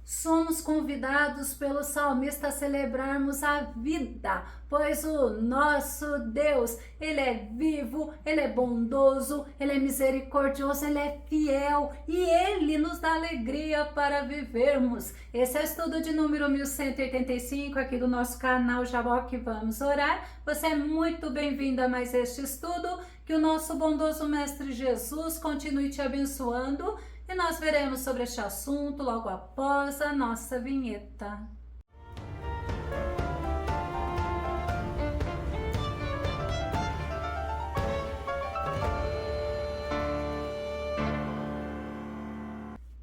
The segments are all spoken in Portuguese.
somos convidados pelo salmista a celebrarmos a vida, pois o nosso Deus, Ele é vivo, Ele é bondoso, Ele é misericordioso, Ele é fiel e Ele nos dá alegria para vivermos. Esse é o estudo de número 1185 aqui do nosso canal Jaboque Vamos Orar. Você é muito bem-vindo a mais este estudo, que o nosso bondoso Mestre Jesus continue te abençoando. E nós veremos sobre este assunto logo após a nossa vinheta.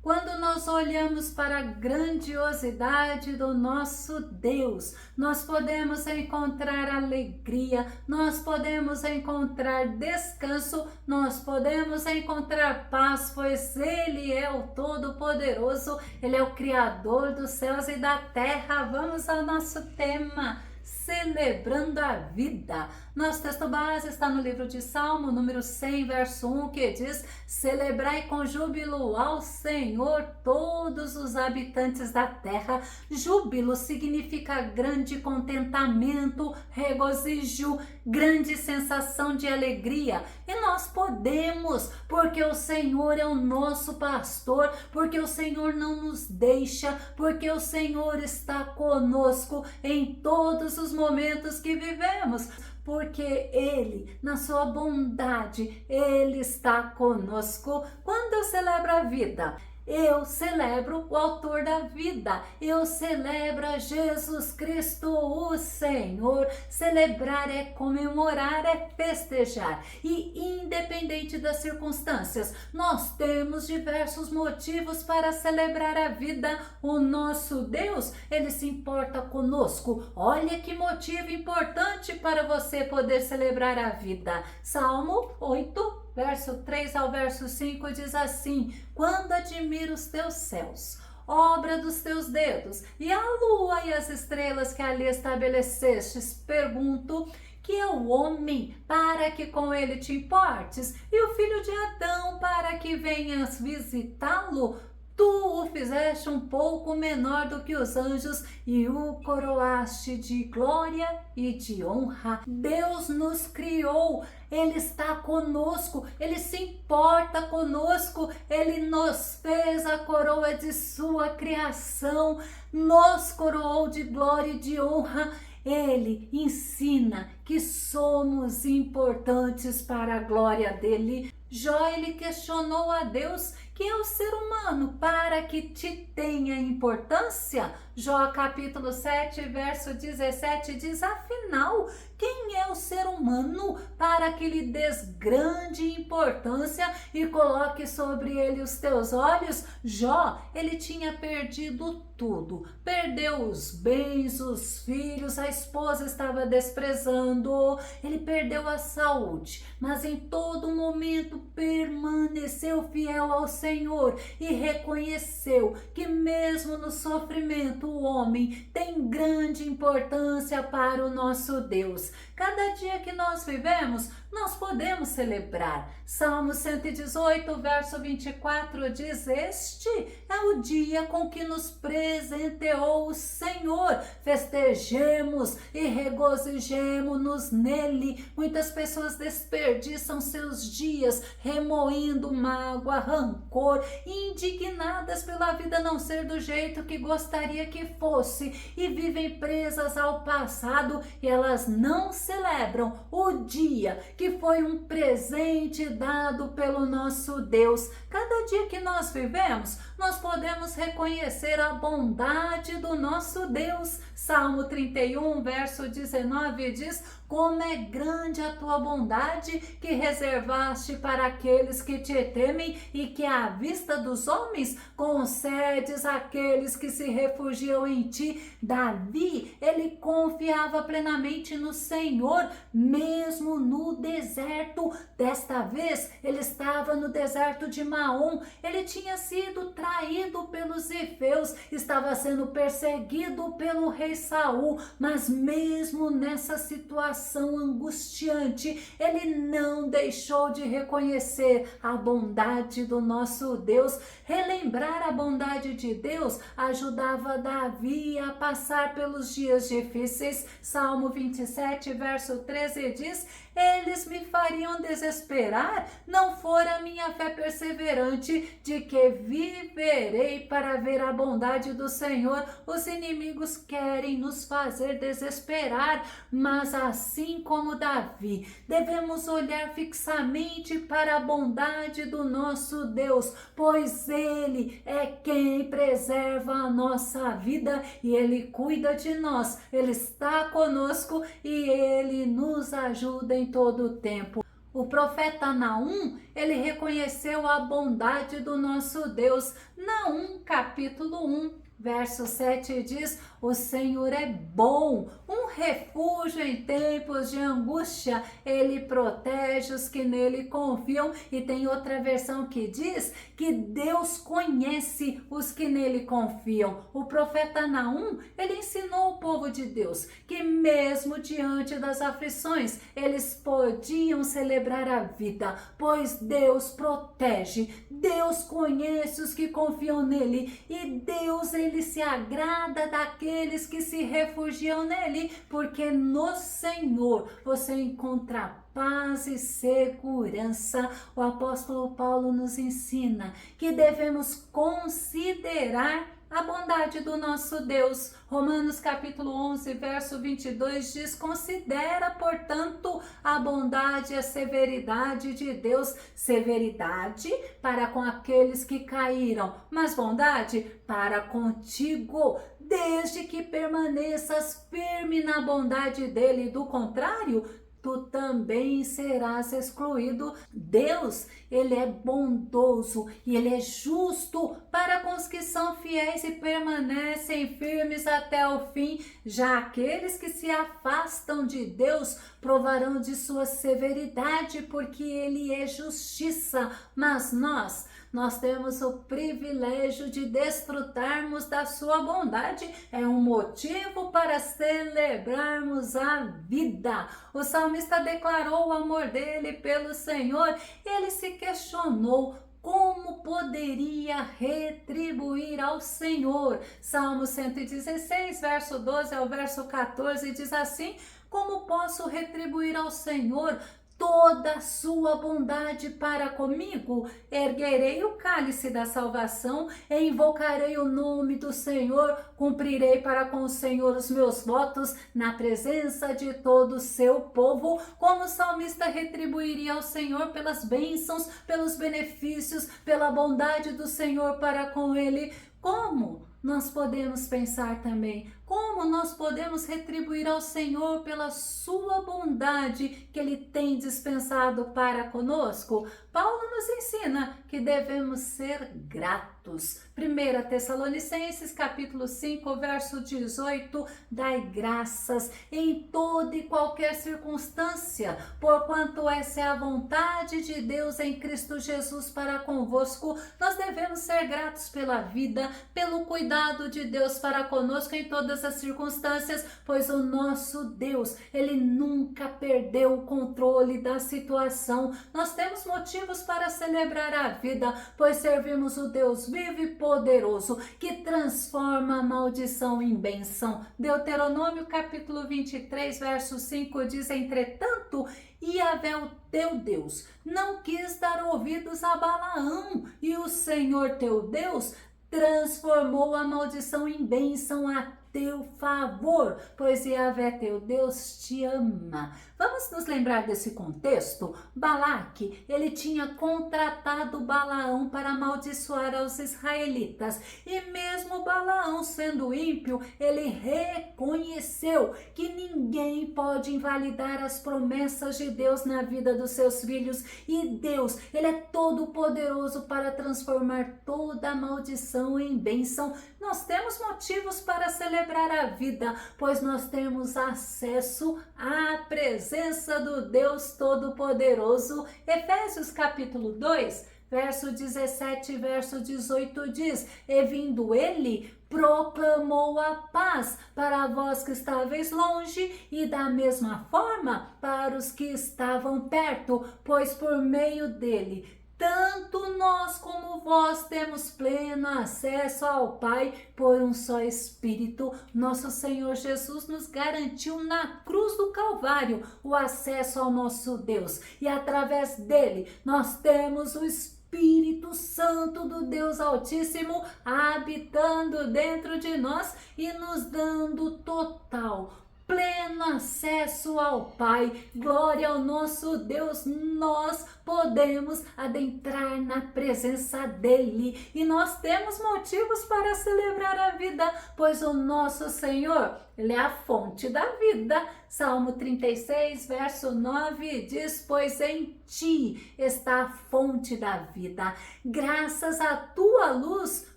Quando nós olhamos para a grandiosidade do nosso Deus, nós podemos encontrar alegria, nós podemos encontrar descanso, nós podemos encontrar paz, pois Ele é o Todo-Poderoso, Ele é o Criador dos céus e da terra. Vamos ao nosso tema: celebrando a vida. Nosso texto base está no livro de Salmo, número 100, verso 1, que diz: celebrai com júbilo ao Senhor todos os habitantes da terra. Júbilo significa grande contentamento, regozijo, grande sensação de alegria. E nós podemos, porque o Senhor é o nosso pastor, porque o Senhor não nos deixa, porque o Senhor está conosco em todos os momentos que vivemos, porque Ele, na sua bondade, Ele está conosco. Quando eu celebro a vida, eu celebro o autor da vida, eu celebro a Jesus Cristo, o Senhor. Celebrar é comemorar, é festejar. E independente das circunstâncias, nós temos diversos motivos para celebrar a vida. O nosso Deus, Ele se importa conosco. Olha que motivo importante para você poder celebrar a vida. Salmo 8, verso 3 ao verso 5 diz assim: quando admiro os teus céus, obra dos teus dedos, e a lua e as estrelas que ali estabelecestes, pergunto: que é o homem para que com ele te importes, e o filho de Adão para que venhas visitá-lo? Tu o fizeste um pouco menor do que os anjos e o coroaste de glória e de honra. Deus nos criou, Ele está conosco, Ele se importa conosco, Ele nos fez a coroa de sua criação, nos coroou de glória e de honra. Ele ensina que somos importantes para a glória dele. Jó, ele questionou a Deus: que é o ser humano para que te tenha importância? Jó capítulo 7, verso 17 diz: afinal, quem é o ser humano para que lhe des grande importância e coloque sobre ele os teus olhos? Jó, ele tinha perdido tudo, perdeu os bens, os filhos, a esposa estava desprezando, ele perdeu a saúde, mas em todo momento permaneceu fiel ao Senhor e reconheceu que mesmo no sofrimento o homem tem grande importância para o nosso Deus. Cada dia que nós vivemos, nós podemos celebrar. Salmo 118, verso 24 diz: este é o dia com que nos presenteou o Senhor. Festejemos e regozijemo-nos nele. Muitas pessoas desperdiçam seus dias remoendo mágoa, rancor, indignadas pela vida não ser do jeito que gostaria que fosse, e vivem presas ao passado, e elas não celebram o dia que foi um presente dado pelo nosso Deus. Cada dia que nós vivemos, nós podemos reconhecer a bondade do nosso Deus. Salmo 31, verso 19 diz: como é grande a tua bondade que reservaste para aqueles que te temem e que à vista dos homens concedes àqueles que se refugiam em ti. Davi, ele confiava plenamente no Senhor, mesmo no deserto. Desta vez, ele estava no deserto de Maom. Ele tinha sido traído pelos efeus, estava sendo perseguido pelo rei Saul, mas mesmo nessa situação angustiante, ele não deixou de reconhecer a bondade do nosso Deus. Relembrar a bondade de Deus ajudava Davi a passar pelos dias difíceis. Salmo 27, verso 13 diz: eles me fariam desesperar, não for a minha fé perseverante, de que viverei para ver a bondade do Senhor. Os inimigos querem nos fazer desesperar, mas assim como Davi, devemos olhar fixamente para a bondade do nosso Deus, pois Ele é quem preserva a nossa vida e Ele cuida de nós, Ele está conosco e Ele nos ajuda em todo o tempo. O profeta Naum, ele reconheceu a bondade do nosso Deus. Naum, capítulo 1, verso 7 diz: o Senhor é bom, um refúgio em tempos de angústia, ele protege os que nele confiam. E tem outra versão que diz que Deus conhece os que nele confiam. O profeta Naum, ele ensinou o povo de Deus que mesmo diante das aflições, eles podiam celebrar a vida, pois Deus protege, Deus conhece os que confiam nele e Deus, ele se agrada daqueles que se refugiam nele, porque no Senhor você encontra paz e segurança. O apóstolo Paulo nos ensina que devemos considerar a bondade do nosso Deus. Romanos capítulo 11, verso 22 diz: considera, portanto, a bondade e a severidade de Deus. Severidade para com aqueles que caíram, mas bondade para contigo, desde que permaneças firme na bondade dele. Do contrário, tu também serás excluído. Deus, ele é bondoso e ele é justo para com os que são fiéis e permanecem firmes até o fim. Já aqueles que se afastam de Deus provarão de sua severidade, porque ele é justiça. Mas nós temos o privilégio de desfrutarmos da sua bondade. É um motivo para celebrarmos a vida. O salmista declarou o amor dele pelo Senhor. Ele se questionou como poderia retribuir ao Senhor. Salmo 116, verso 12 ao verso 14 diz assim: como posso retribuir ao Senhor toda a sua bondade para comigo? Erguerei o cálice da salvação, invocarei o nome do Senhor, cumprirei para com o Senhor os meus votos na presença de todo o seu povo. Como o salmista retribuiria ao Senhor pelas bênçãos, pelos benefícios, pela bondade do Senhor para com ele? Como nós podemos pensar também? Como nós podemos retribuir ao Senhor pela sua bondade que Ele tem dispensado para conosco? Paulo nos ensina que devemos ser gratos. 1 Tessalonicenses capítulo 5, verso 18, dai graças em toda e qualquer circunstância, porquanto essa é a vontade de Deus em Cristo Jesus para convosco. Nós devemos ser gratos pela vida, pelo cuidado de Deus para conosco em todas as circunstâncias, pois o nosso Deus, ele nunca perdeu o controle da situação. Nós temos motivos para celebrar a vida, pois servimos o Deus vivo e poderoso, que transforma a maldição em bênção. Deuteronômio capítulo 23, verso 5 diz: entretanto, Yahvé, o teu Deus, não quis dar ouvidos a Balaão, e o Senhor teu Deus transformou a maldição em bênção a teu favor, pois Yahvé teu Deus te ama. Vamos nos lembrar desse contexto? Balaque, ele tinha contratado Balaão para amaldiçoar aos israelitas, e mesmo Balaão sendo ímpio, ele reconheceu que ninguém pode invalidar as promessas de Deus na vida dos seus filhos, e Deus, ele é todo poderoso para transformar toda a maldição em bênção. Nós temos motivos para celebrar a vida, pois nós temos acesso à presença do Deus Todo-Poderoso. Efésios capítulo 2, verso 17, verso 18 diz: e vindo ele, proclamou a paz para vós que estáveis longe e da mesma forma para os que estavam perto, pois por meio dele tanto nós como vós temos pleno acesso ao Pai por um só Espírito. Nosso Senhor Jesus nos garantiu na cruz do Calvário o acesso ao nosso Deus, e através dele nós temos o Espírito Santo do Deus Altíssimo habitando dentro de nós e nos dando total, pleno acesso ao Pai. Glória ao nosso Deus. Nós podemos adentrar na presença dele e nós temos motivos para celebrar a vida, pois o nosso Senhor, ele é a fonte da vida. Salmo 36, verso 9 diz: pois em ti está a fonte da vida, graças à tua luz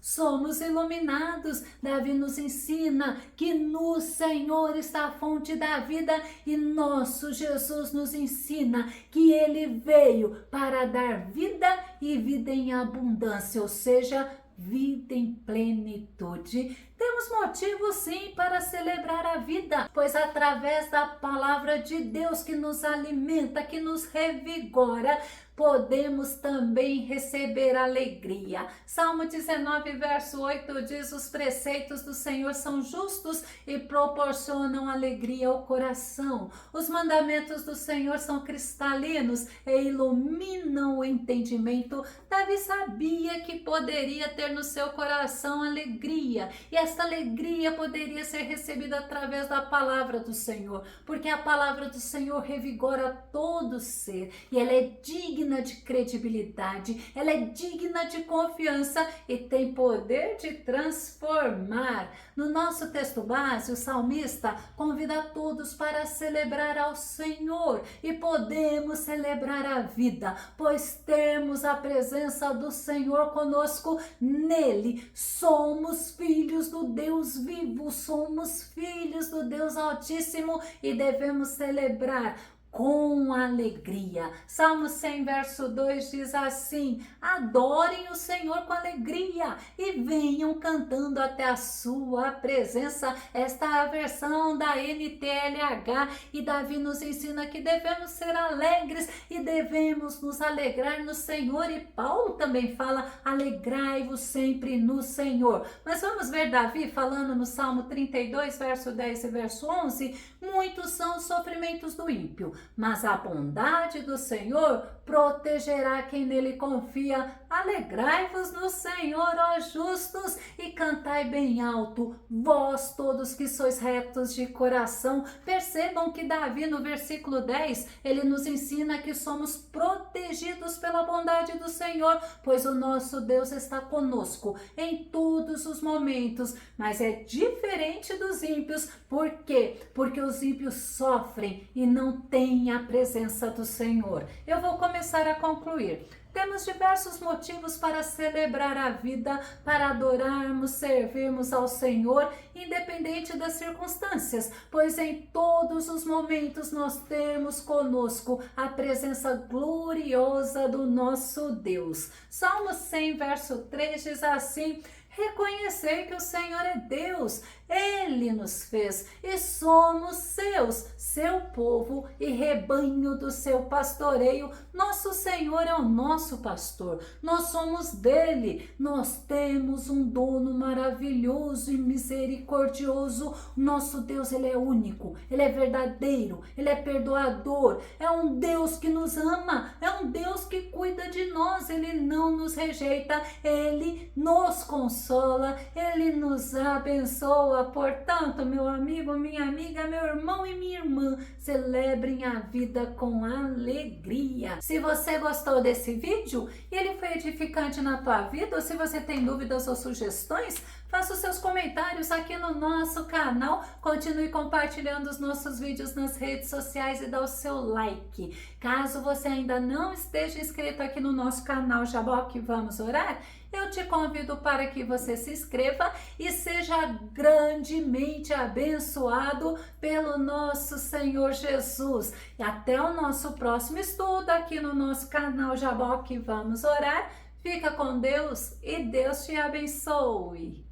somos iluminados. Davi nos ensina que no Senhor está a fonte da vida, e nosso Jesus nos ensina que ele veio para dar vida e vida em abundância, ou seja, vida em plenitude. Temos motivo sim para celebrar a vida, pois através da palavra de Deus que nos alimenta, que nos revigora, podemos também receber alegria. Salmo 19, verso 8 diz: os preceitos do Senhor são justos e proporcionam alegria ao coração. Os mandamentos do Senhor são cristalinos e iluminam o entendimento. Davi sabia que poderia ter no seu coração alegria, e esta alegria poderia ser recebida através da palavra do Senhor, porque a palavra do Senhor revigora todo ser, e ela é digna de credibilidade, ela é digna de confiança e tem poder de transformar. No nosso texto base, o salmista convida a todos para celebrar ao Senhor, e podemos celebrar a vida, pois temos a presença do Senhor conosco. Nele somos filhos do Deus vivo, somos filhos do Deus Altíssimo e devemos celebrar com alegria. Salmo 100, verso 2 diz assim: adorem o Senhor com alegria e venham cantando até a sua presença. Esta é a versão da NTLH, e Davi nos ensina que devemos ser alegres e devemos nos alegrar no Senhor, e Paulo também fala: alegrai-vos sempre no Senhor. Mas vamos ver Davi falando no Salmo 32, verso 10 e verso 11: muitos são os sofrimentos do ímpio, mas a bondade do Senhor protegerá quem nele confia. Alegrai-vos no Senhor, ó justos, e cantai bem alto, vós todos que sois retos de coração. Percebam que Davi, no versículo 10, ele nos ensina que somos protegidos pela bondade do Senhor, pois o nosso Deus está conosco em todos os momentos. Mas é diferente dos ímpios. Por quê? Porque os ímpios sofrem e não têm a presença do Senhor. Eu vou começar a concluir. Temos diversos motivos para celebrar a vida, para adorarmos, servirmos ao Senhor, independente das circunstâncias, pois em todos os momentos nós temos conosco a presença gloriosa do nosso Deus. Salmo 100, verso 3 diz assim: reconhecer que o Senhor é Deus, Ele nos fez e somos seus, seu povo e rebanho do seu pastoreio. Nosso Senhor é o nosso pastor, nós somos dele, nós temos um dono maravilhoso e misericordioso. Nosso Deus, ele é único, ele é verdadeiro, ele é perdoador, é um Deus que nos ama, é um Deus que cuida de nós, ele não nos rejeita, ele nos consola, ele nos abençoa. Portanto, meu amigo, minha amiga, meu irmão e minha irmã, celebrem a vida com alegria. Se você gostou desse vídeo e ele foi edificante na tua vida, ou se você tem dúvidas ou sugestões, faça os seus comentários aqui no nosso canal, continue compartilhando os nossos vídeos nas redes sociais e dá o seu like. Caso você ainda não esteja inscrito aqui no nosso canal Jaboque Vamos Orar, eu te convido para que você se inscreva e seja grandemente abençoado pelo nosso Senhor Jesus. E até o nosso próximo estudo aqui no nosso canal Jaboque Vamos Orar. Fica com Deus e Deus te abençoe.